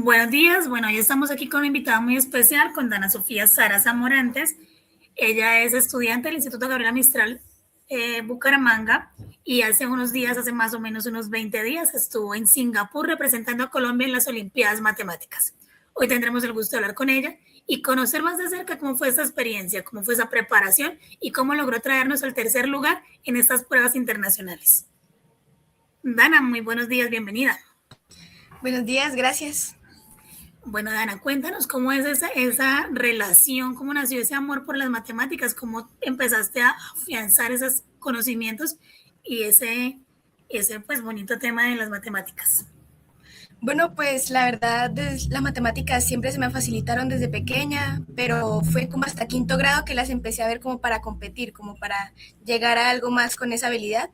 Buenos días, bueno, hoy estamos aquí con una invitada muy especial, con Dana Sofía Sara Zamorantes. Ella es estudiante del Instituto Gabriela Mistral Bucaramanga y hace unos días, hace más o menos unos 20 días, estuvo en Singapur representando a Colombia en las Olimpiadas Matemáticas. Hoy tendremos el gusto de hablar con ella y conocer más de cerca cómo fue esta experiencia, cómo fue esa preparación y cómo logró traernos al tercer lugar en estas pruebas internacionales. Dana, muy buenos días, bienvenida. Buenos días, gracias. Bueno, Dana, cuéntanos cómo es esa relación, cómo nació ese amor por las matemáticas, cómo empezaste a afianzar esos conocimientos y ese pues bonito tema de las matemáticas. Bueno, pues la verdad, las matemáticas siempre se me facilitaron desde pequeña, pero fue como hasta quinto grado que las empecé a ver como para competir, como para llegar a algo más con esa habilidad.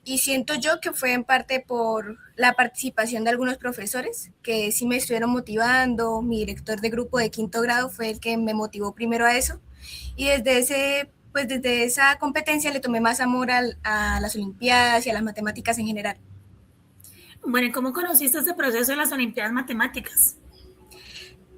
Y siento yo que fue en parte por la participación de algunos profesores que sí me estuvieron motivando. Mi director de grupo de quinto grado fue el que me motivó primero a eso. Y desde esa competencia le tomé más amor a las olimpiadas y a las matemáticas en general. Bueno, ¿y cómo conociste ese proceso de las Olimpiadas Matemáticas?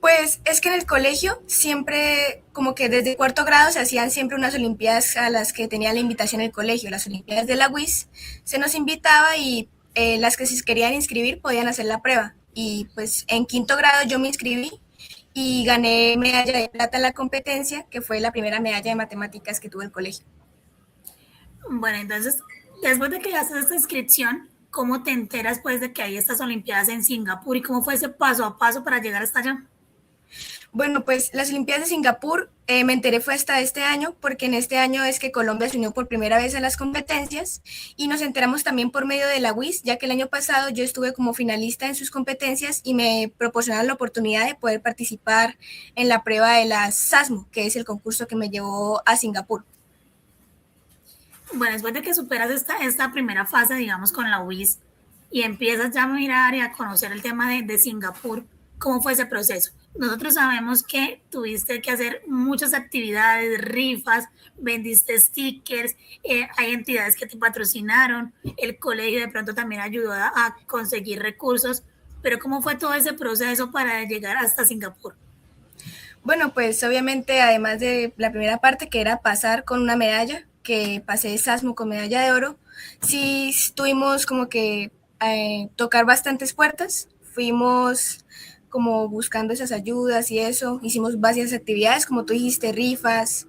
Pues es que en el colegio siempre, como que desde cuarto grado se hacían siempre unas olimpiadas a las que tenía la invitación el colegio, las olimpiadas de la UIS, se nos invitaba y las que se querían inscribir podían hacer la prueba. Y pues en quinto grado yo me inscribí y gané medalla de plata en la competencia, que fue la primera medalla de matemáticas que tuvo el colegio. Bueno, entonces, después de que haces esta inscripción, ¿cómo te enteras pues de que hay estas Olimpiadas en Singapur y cómo fue ese paso a paso para llegar hasta allá? Bueno, pues las Olimpiadas de Singapur me enteré fue hasta este año, porque en este año es que Colombia se unió por primera vez a las competencias y nos enteramos también por medio de la UIS, ya que el año pasado yo estuve como finalista en sus competencias y me proporcionaron la oportunidad de poder participar en la prueba de la SASMO, que es el concurso que me llevó a Singapur. Bueno, después de que superas esta primera fase, digamos, con la UIS y empiezas ya a mirar y a conocer el tema de Singapur, ¿cómo fue ese proceso? Nosotros sabemos que tuviste que hacer muchas actividades, rifas, vendiste stickers, hay entidades que te patrocinaron, el colegio de pronto también ayudó a conseguir recursos, pero ¿cómo fue todo ese proceso para llegar hasta Singapur? Bueno, pues obviamente además de la primera parte que era pasar con una medalla, que pasé de SASMO con medalla de oro, sí tuvimos como que tocar bastantes puertas, fuimos como buscando esas ayudas y eso, hicimos varias actividades, como tú dijiste, rifas,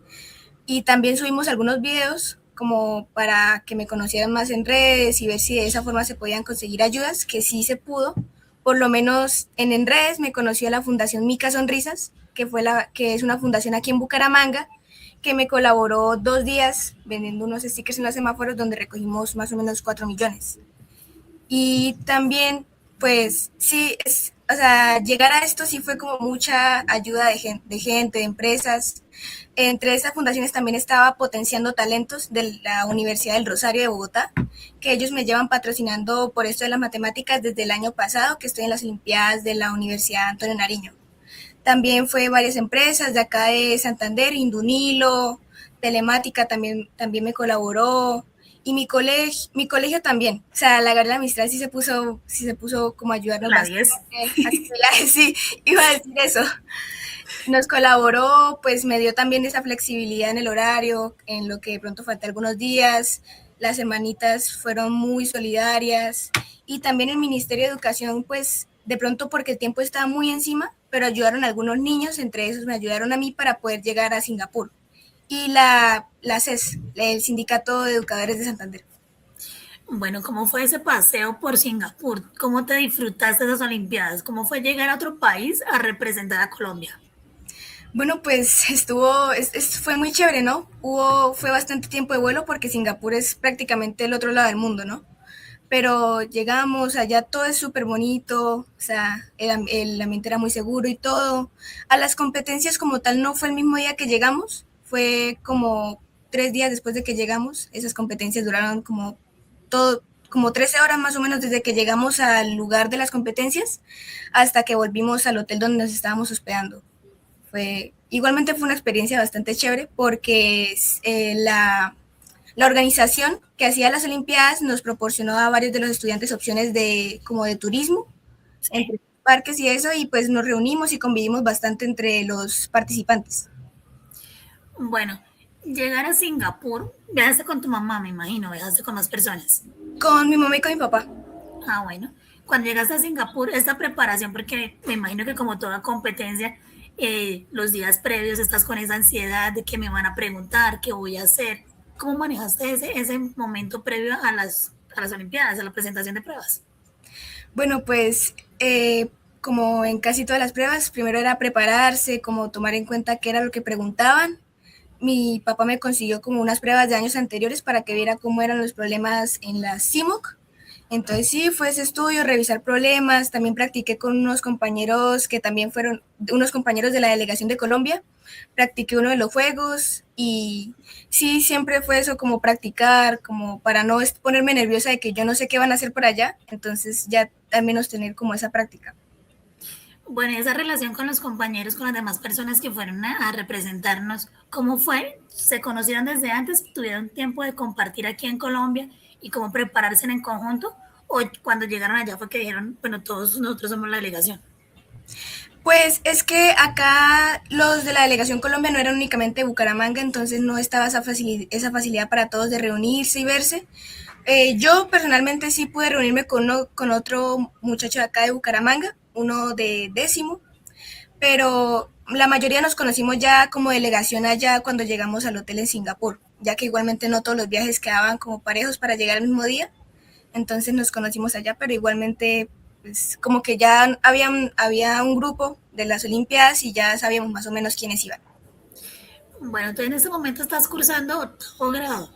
y también subimos algunos videos como para que me conocieran más en redes y ver si de esa forma se podían conseguir ayudas, que sí se pudo. Por lo menos en redes me conoció la Fundación Mica Sonrisas, que es una fundación aquí en Bucaramanga, que me colaboró 2 días vendiendo unos stickers en los semáforos donde recogimos más o menos 4 millones. Y también, pues sí, o sea, llegar a esto sí fue como mucha ayuda de empresas. Entre estas fundaciones también estaba Potenciando Talentos de la Universidad del Rosario de Bogotá, que ellos me llevan patrocinando por esto de las matemáticas desde el año pasado, que estoy en las Olimpiadas de la Universidad Antonio Nariño. También fue varias empresas de acá de Santander, Indunilo, Telemática también me colaboró, y mi colegio también. O sea, la Gabriela Mistral sí se puso como a ayudarnos La bastante. 10. Actividades, sí, iba a decir eso. Nos colaboró, pues me dio también esa flexibilidad en el horario, en lo que de pronto falté algunos días. Las hermanitas fueron muy solidarias y también el Ministerio de Educación, pues de pronto porque el tiempo estaba muy encima, pero ayudaron a algunos niños, entre esos me ayudaron a mí para poder llegar a Singapur. Y la CES, el Sindicato de Educadores de Santander. Bueno, ¿cómo fue ese paseo por Singapur? ¿Cómo te disfrutaste de esas Olimpiadas? ¿Cómo fue llegar a otro país a representar a Colombia? Bueno, pues fue muy chévere, ¿no? Fue bastante tiempo de vuelo porque Singapur es prácticamente el otro lado del mundo, ¿no? Pero llegamos, allá todo es súper bonito, o sea, el ambiente era muy seguro y todo. A las competencias como tal no fue el mismo día que llegamos, fue como 3 días después de que llegamos. Esas competencias duraron como 13 horas más o menos desde que llegamos al lugar de las competencias hasta que volvimos al hotel donde nos estábamos hospedando. Igualmente fue una experiencia bastante chévere porque la organización que hacía las Olimpiadas nos proporcionó a varios de los estudiantes opciones como de turismo. Sí. parques y eso, y pues nos reunimos y convivimos bastante entre los participantes. Bueno, llegar a Singapur, viajaste con tu mamá, me imagino, viajaste con más personas. Con mi mamá y con mi papá. Ah, bueno. Cuando llegaste a Singapur, esta preparación, porque me imagino que como toda competencia, los días previos estás con esa ansiedad de que me van a preguntar, qué voy a hacer. ¿Cómo manejaste ese momento previo a las Olimpiadas, a la presentación de pruebas? Bueno, pues como en casi todas las pruebas, primero era prepararse, como tomar en cuenta qué era lo que preguntaban. Mi papá me consiguió como unas pruebas de años anteriores para que viera cómo eran los problemas en la CIMOC. Entonces sí, fue ese estudio, revisar problemas, también practiqué con unos compañeros que también fueron unos compañeros de la delegación de Colombia, practiqué uno de los juegos y sí, siempre fue eso como practicar, como para no ponerme nerviosa de que yo no sé qué van a hacer por allá, entonces ya al menos tener como esa práctica. Bueno, esa relación con los compañeros, con las demás personas que fueron a representarnos, ¿cómo fue? ¿Se conocieron desde antes? ¿Tuvieron tiempo de compartir aquí en Colombia y cómo prepararse en conjunto? ¿O cuando llegaron allá fue que dijeron, bueno, todos nosotros somos la delegación? Pues es que acá los de la delegación Colombia no eran únicamente de Bucaramanga, entonces no estaba esa facilidad para todos de reunirse y verse. Yo personalmente sí pude reunirme con otro muchacho de acá de Bucaramanga, uno de décimo, pero la mayoría nos conocimos ya como delegación allá cuando llegamos al hotel en Singapur, ya que igualmente no todos los viajes quedaban como parejos para llegar al mismo día, entonces nos conocimos allá, pero igualmente pues, como que ya había un grupo de las Olimpiadas y ya sabíamos más o menos quiénes iban. Bueno, entonces en este momento estás cursando octavo grado.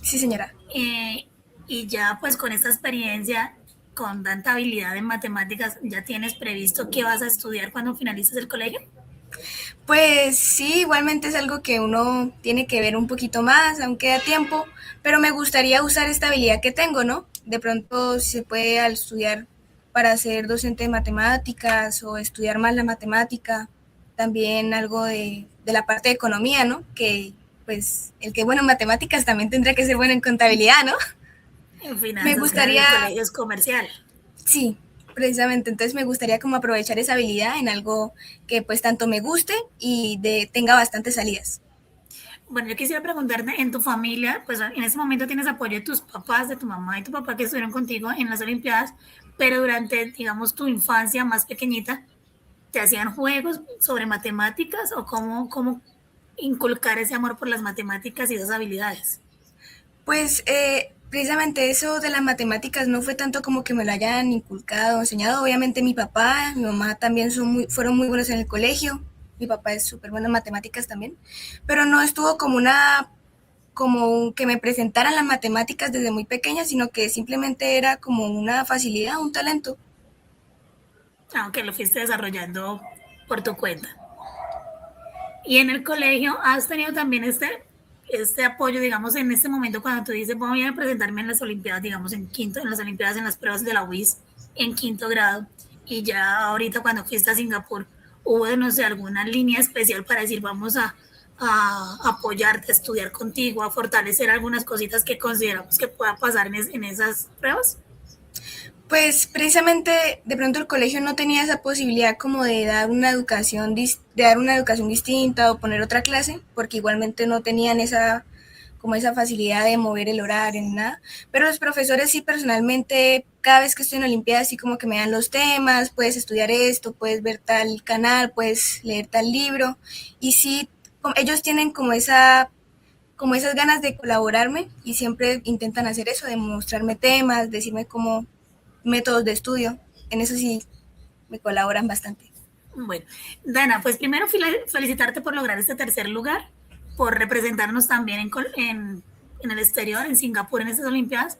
Sí, señora. Eh, y ya pues con esta experiencia, con tanta habilidad en matemáticas, ¿ya tienes previsto qué vas a estudiar cuando finalices el colegio? Pues sí, igualmente es algo que uno tiene que ver un poquito más, aunque da tiempo, pero me gustaría usar esta habilidad que tengo, ¿no? De pronto si se puede al estudiar para ser docente de matemáticas o estudiar más la matemática, también algo de la parte de economía, ¿no? Que pues el que es bueno en matemáticas también tendrá que ser bueno en contabilidad, ¿no? En Me finanzas, claro, gustaría, el colegio es comercial. sí, precisamente, entonces me gustaría como aprovechar esa habilidad en algo que pues tanto me guste y tenga bastantes salidas. Bueno, yo quisiera preguntarte, en tu familia, pues en ese momento tienes apoyo de tus papás, de tu mamá y tu papá que estuvieron contigo en las Olimpiadas, pero durante, digamos, tu infancia más pequeñita, ¿te hacían juegos sobre matemáticas o cómo inculcar ese amor por las matemáticas y esas habilidades? Pues precisamente eso de las matemáticas no fue tanto como que me lo hayan inculcado, enseñado. Obviamente mi papá, mi mamá también fueron muy buenos en el colegio. Mi papá es súper bueno en matemáticas también. Pero no estuvo como que me presentaran las matemáticas desde muy pequeña, sino que simplemente era como una facilidad, un talento. Aunque lo fuiste desarrollando por tu cuenta. Y en el colegio has tenido también este apoyo, digamos, en este momento cuando tú dices, voy a presentarme en las Olimpiadas, digamos, en quinto, en las Olimpiadas, en las pruebas de la UIS, en quinto grado, y ya ahorita cuando fuiste a Singapur, hubo, no sé, alguna línea especial para decir, vamos a apoyarte, a estudiar contigo, a fortalecer algunas cositas que consideramos que pueda pasar en esas pruebas. Pues precisamente de pronto el colegio no tenía esa posibilidad como de dar una educación, de dar una educación distinta o poner otra clase, porque igualmente no tenían como esa facilidad de mover el horario ni nada. Pero los profesores sí personalmente, cada vez que estoy en Olimpiadas, sí como que me dan los temas, puedes estudiar esto, puedes ver tal canal, puedes leer tal libro. Y sí, ellos tienen como esas ganas de colaborarme y siempre intentan hacer eso, de mostrarme temas, decirme cómo métodos de estudio. En eso sí me colaboran bastante. Bueno, Dana, pues primero felicitarte por lograr este tercer lugar, por representarnos también en el exterior, en Singapur, en estas Olimpiadas,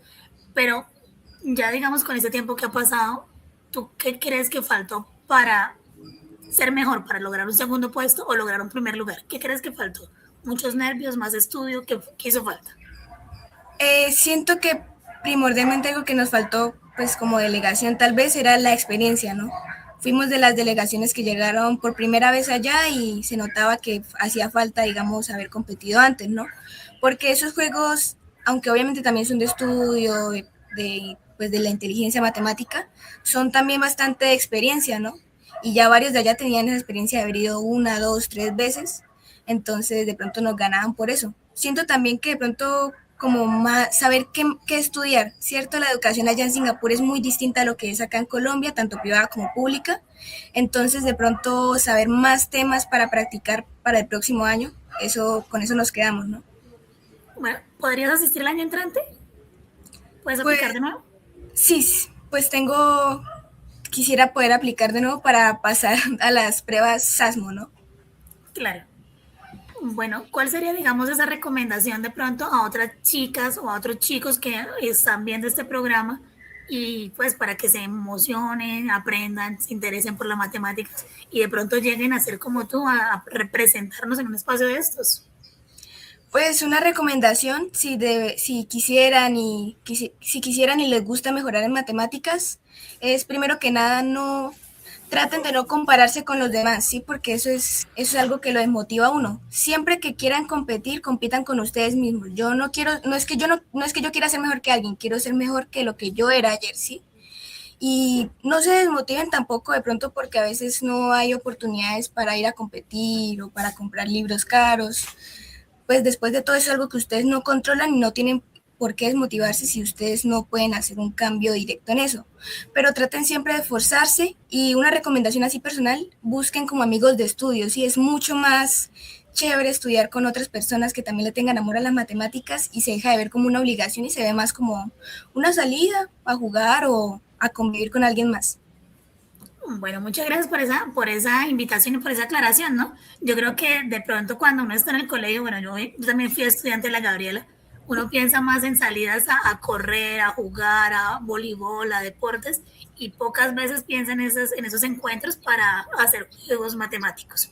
pero ya digamos con este tiempo que ha pasado, ¿tú qué crees que faltó para ser mejor, para lograr un segundo puesto o lograr un primer lugar? ¿Qué crees que faltó? ¿Muchos nervios, más estudio? ¿Qué hizo falta? Siento que primordialmente algo que nos faltó, pues como delegación tal vez, era la experiencia, ¿no? Fuimos de las delegaciones que llegaron por primera vez allá y se notaba que hacía falta, digamos, haber competido antes, ¿no? Porque esos juegos, aunque obviamente también son de estudio, pues, de la inteligencia matemática son también bastante de experiencia, ¿no? Y ya varios de allá tenían esa experiencia de haber ido una, dos, tres veces, entonces de pronto nos ganaban por eso. Siento también que de pronto como más saber qué estudiar, ¿cierto? La educación allá en Singapur es muy distinta a lo que es acá en Colombia, tanto privada como pública, entonces de pronto saber más temas para practicar para el próximo año, eso con eso nos quedamos, ¿no? Bueno, ¿podrías asistir el año entrante? ¿Puedes Pues aplicar de nuevo? sí, pues quisiera poder aplicar de nuevo para pasar a las pruebas SASMO, ¿no? Claro. Bueno, ¿cuál sería, digamos, esa recomendación de pronto a otras chicas o a otros chicos que están viendo este programa y pues para que se emocionen, aprendan, se interesen por las matemáticas y de pronto lleguen a ser como tú, a representarnos en un espacio de estos? Pues una recomendación, si quisieran si quisieran y les gusta mejorar en matemáticas, es primero que nada no traten de no compararse con los demás, ¿sí? Porque eso es algo que lo desmotiva a uno. Siempre que quieran competir, compitan con ustedes mismos. Yo no quiero, no es que yo quiera ser mejor que alguien, quiero ser mejor que lo que yo era ayer, ¿sí? Y no se desmotiven tampoco de pronto porque a veces no hay oportunidades para ir a competir o para comprar libros caros. Pues después de todo eso es algo que ustedes no controlan y no tienen por qué desmotivarse si ustedes no pueden hacer un cambio directo en eso. Pero traten siempre de esforzarse y una recomendación así personal, busquen como amigos de estudio, sí, es mucho más chévere estudiar con otras personas que también le tengan amor a las matemáticas y se deja de ver como una obligación y se ve más como una salida a jugar o a convivir con alguien más. Bueno, muchas gracias por esa invitación y por esa aclaración, ¿no? Yo creo que de pronto cuando uno está en el colegio, bueno, yo también fui estudiante de la Gabriela, uno piensa más en salidas a correr, a jugar, a voleibol, a deportes, y pocas veces piensa en esos encuentros para hacer juegos matemáticos.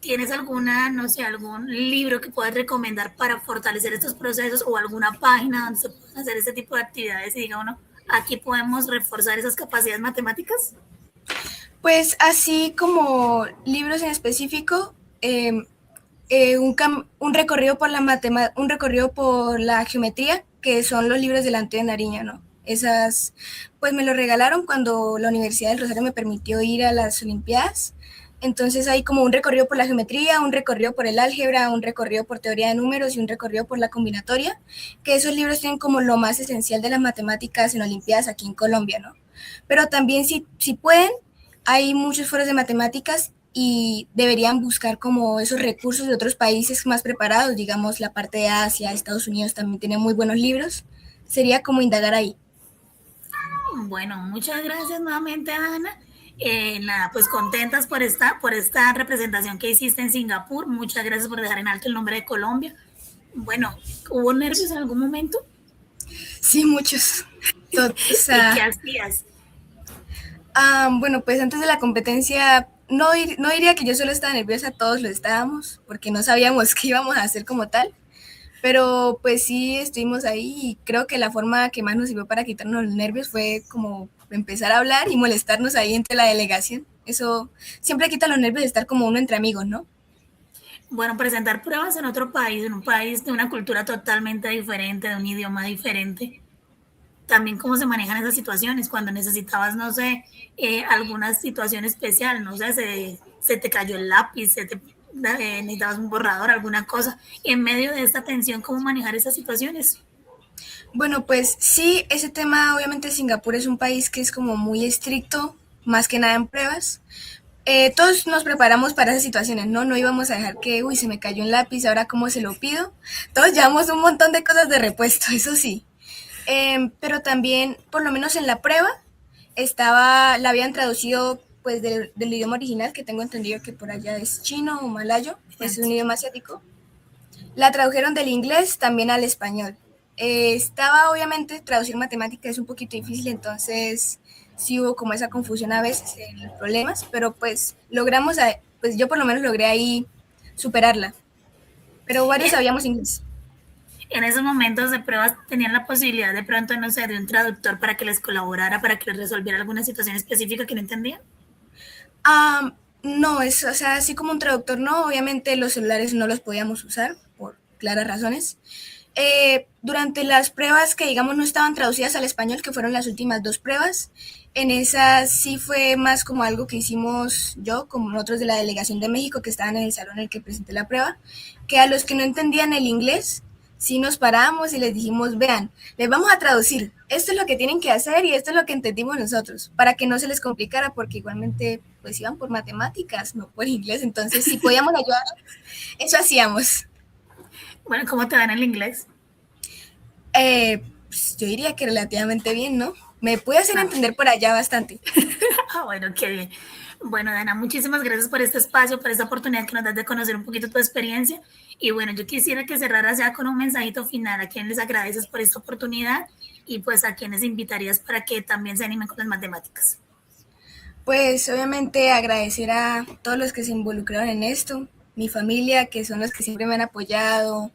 ¿Tienes alguna, no sé, algún libro que puedas recomendar para fortalecer estos procesos o alguna página donde se puedan hacer este tipo de actividades y diga uno, aquí podemos reforzar esas capacidades matemáticas? Pues así como libros en específico, un recorrido por un recorrido por la geometría, que son los libros de Antonio Nariño, ¿no? Esas, pues me lo regalaron cuando la Universidad del Rosario me permitió ir a las Olimpiadas. Entonces hay como un recorrido por la geometría, un recorrido por el álgebra, un recorrido por teoría de números y un recorrido por la combinatoria, que esos libros tienen como lo más esencial de las matemáticas en Olimpiadas aquí en Colombia, ¿no? Pero también si pueden, hay muchos foros de matemáticas y deberían buscar como esos recursos de otros países más preparados, digamos la parte de Asia, Estados Unidos también tiene muy buenos libros, sería como indagar ahí. Bueno, muchas gracias nuevamente, Ana. Nada, pues contentas por esta representación que hiciste en Singapur. Muchas gracias por dejar en alto el nombre de Colombia. Bueno, ¿hubo nervios en algún momento? Sí, muchos. O ¿Y qué sea, hacías? bueno, pues antes de la competencia no diría que yo solo estaba nerviosa, todos lo estábamos, porque no sabíamos qué íbamos a hacer como tal. Pero pues sí, estuvimos ahí y creo que la forma que más nos sirvió para quitarnos los nervios fue como empezar a hablar y molestarnos ahí entre la delegación. Eso siempre quita los nervios de estar como uno entre amigos, ¿no? Bueno, presentar pruebas en otro país, en un país de una cultura totalmente diferente, de un idioma diferente. También cómo se manejan esas situaciones cuando necesitabas, no sé, alguna situación especial, no sé, se te cayó el lápiz, necesitabas un borrador, alguna cosa. En medio de esta tensión, ¿cómo manejar esas situaciones? Bueno, pues sí, ese tema, obviamente Singapur es un país que es como muy estricto, más que nada en pruebas. Todos nos preparamos para esas situaciones, ¿no? No íbamos a dejar que, uy, se me cayó un lápiz, ahora cómo se lo pido. Todos llevamos un montón de cosas de repuesto, eso sí. Pero también, por lo menos en la prueba, la habían traducido pues del idioma original, que tengo entendido que por allá es chino o malayo, es un idioma asiático. La tradujeron del inglés también al español. Estaba obviamente traducir matemática es un poquito difícil, entonces sí hubo como esa confusión a veces en los problemas, pero pues pues yo por lo menos logré ahí superarla. Pero varios En, sabíamos inglés. en esos momentos de pruebas tenían la posibilidad de pronto, no sé, de un traductor para que les colaborara, para que les resolviera alguna situación específica que no entendían. No, o sea, así como un traductor no, obviamente los celulares no los podíamos usar por claras razones. Durante las pruebas que, digamos, no estaban traducidas al español, que fueron las últimas dos pruebas, en esas sí fue más como algo que hicimos yo, como nosotros de la delegación de México, que estaban en el salón en el que presenté la prueba, que a los que no entendían el inglés, sí nos paramos y les dijimos, vean, les vamos a traducir, esto es lo que tienen que hacer y esto es lo que entendimos nosotros, para que no se les complicara, porque igualmente pues iban por matemáticas, no por inglés, entonces si podíamos ayudar, eso hacíamos. Bueno, ¿cómo te dan el inglés? Pues yo diría que relativamente bien, ¿no? Me pude hacer Ah, entender por allá bastante. bueno, qué bien. Bueno, Dana, muchísimas gracias por este espacio, por esta oportunidad que nos das de conocer un poquito tu experiencia. Y bueno, yo quisiera que cerraras ya con un mensajito final a quien les agradeces por esta oportunidad y pues a quienes invitarías para que también se animen con las matemáticas. Pues obviamente agradecer a todos los que se involucraron en esto, mi familia, que son los que siempre me han apoyado,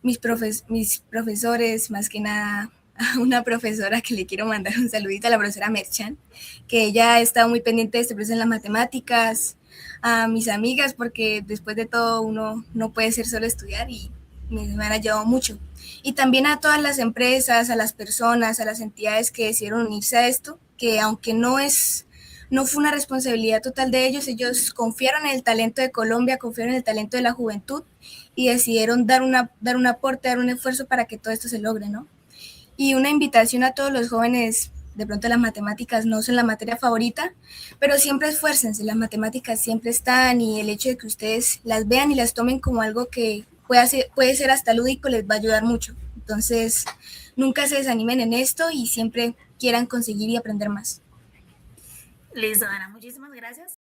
mis profesores, más que nada a una profesora que le quiero mandar un saludito, a la profesora Merchan, que ella ha estado muy pendiente de este proceso en las matemáticas, a mis amigas, porque después de todo uno no puede ser solo estudiar y me han ayudado mucho. Y también a todas las empresas, a las personas, a las entidades que decidieron unirse a esto, que aunque no fue una responsabilidad total de ellos, ellos confiaron en el talento de Colombia, confiaron en el talento de la juventud y decidieron dar un aporte, dar un esfuerzo para que todo esto se logre, ¿no? Y una invitación a todos los jóvenes, de pronto las matemáticas no son la materia favorita, pero siempre esfuércense, las matemáticas siempre están y el hecho de que ustedes las vean y las tomen como algo que puede ser hasta lúdico les va a ayudar mucho. Entonces, nunca se desanimen en esto y siempre quieran conseguir y aprender más. Listo, Dana, muchísimas gracias.